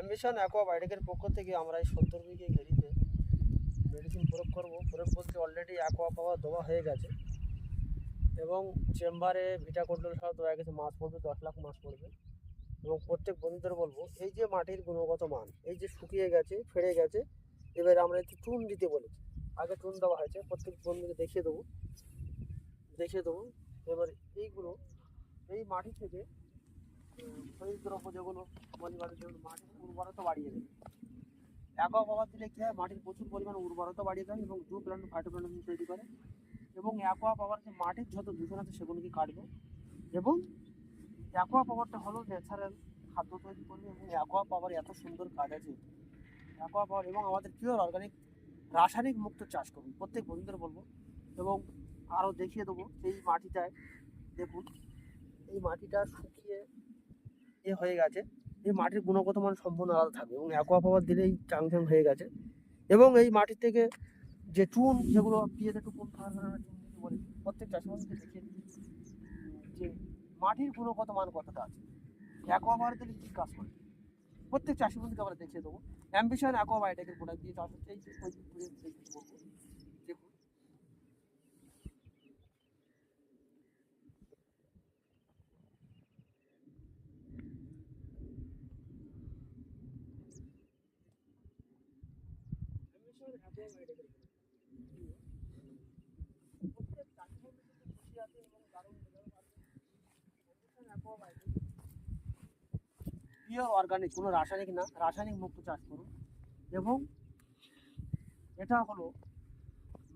Ambition অ্যাকোয়াবায়োটিকের পক্ষ থেকে আমরা এই 70 বিঘে ঘেরিতে মেডিসিন প্রয়োগ করব। প্রয়োগ বলতে অলরেডি অ্যাকোয়া পাওয়ার দেওয়া হয়ে গেছে এবং চেম্বারে ভিটা কন্ট্রোল সহ দেওয়া গেছে। মাছ পড়বে 10 লাখ মাছ পড়বে। এবং প্রত্যেক বন্ধুদের বলবো, এই যে মাটির গুণগত মান, এই যে শুকিয়ে গেছে, ফেড়ে গেছে, এবার আমরা একটু চুন দিতে বলেছি। আগে চুন দেওয়া হয়েছে, প্রত্যেক বন্ধুকে দেখিয়ে দেবো। এবার এইগুলো, এই মাটি থেকে খনিজ দ্রব্য যেগুলো পরিমাণে, যেগুলো মাটির উর্বরতা বাড়িয়ে দেবে। অ্যাকোয়া পাওয়ার দিলে কী হয়, মাটির প্রচুর পরিমাণে উর্বরতা বাড়িয়ে দেয় এবং জু প্ল্যান্ট ফাইটোপ্ল্যান্ট তৈরি করে। এবং অ্যাকোয়া পাওয়ার যে মাটির যত দূষণ আছে সেগুলোকে কাটবে। এবং অ্যাকোয়া পাওয়ারটা হলো ন্যাচারাল খাদ্য তৈরি করবে। এবং অ্যাকোয়া পাওয়ার এত সুন্দর কাজ আছে অ্যাকোয়া পাওয়ার। এবং আমাদের পিওর অর্গানিক রাসায়নিক মুক্ত চাষ করুন, প্রত্যেক বন্ধুদের বলবো। এবং আরও দেখিয়ে দেবো, এই মাটিটায় দেখুন, এই মাটিটা শুকিয়ে হয়ে গেছে। এই মাটির গুণগত মান সম্পূর্ণ আলাদা থাকবে এবং অ্যাকোয়া পাওয়ার দিলেই চাংচাং হয়ে গেছে। এবং এই মাটির থেকে যে চুন, যেগুলো পিএতে টুকুন বলে, প্রত্যেক চাষিবাসীকে দেখিয়ে দিচ্ছি যে মাটির গুণগত মান কতটা আছে, অ্যাকোয়া পাওয়ার দিলে কী কাজ করে, প্রত্যেক চাষি বন্ধুকে আমরা দেখিয়ে দেবো। অ্যাম্বিশন অ্যাকোয়াবায়োটিকের প্রোডাক্ট দিয়ে চাষ হচ্ছে। এই যে বলবো, দেখুন, অ্যাম্বিশন অ্যাকোয়াবায়োটিকের প্রত্যেক চাষি বন্ধু কিন্তু খুশি আছে এবং দারুণ রেজাল্ট পাচ্ছে। অ্যাম্বিশন অ্যাকোয়াবায়োটিক পিওর অর্গানিক, কোনো রাসায়নিক না, রাসায়নিক মুক্ত চাষ করুন। এবং এটা হলো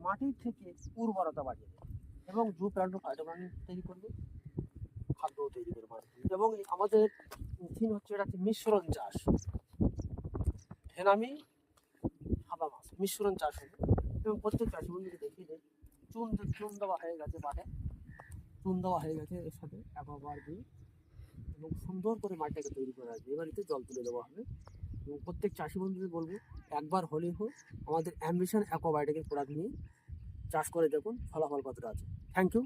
মাটির থেকে উর্বরতা বাড়িয়ে দেবে এবং জু প্ল্যান্ট ফাইটোপ্ল্যান্ট তৈরি করবে, খাদ্য তৈরি করবে মাটি। এবং আমাদের থিম হচ্ছে, এটা হচ্ছে মিশ্রণ চাষ, ভেনামি সাদা মাছ মিশ্রণ চাষ হবে। এবং প্রত্যেক চাষি বন্ধুকে দেখিয়ে দেয়, চুন দেওয়া হয়ে গেছে, পাটে চুন দেওয়া হয়ে গেছে এর সাথে অ্যাকোয়াগার্ড দিয়ে। এবং সুন্দর করে মাটিটাকে তৈরি করা আছে। এবার এতে জল তুলে দেওয়া হবে। এবং প্রত্যেক চাষি বন্ধুদের বলবো, একবার হলেই হোক আমাদের অ্যাম্বিশন অ্যাকোয়াবায়োটিকের প্রোডাক্ট নিয়ে চাষ করে দেখুন ফলাফল কতটা আছে। Thank you.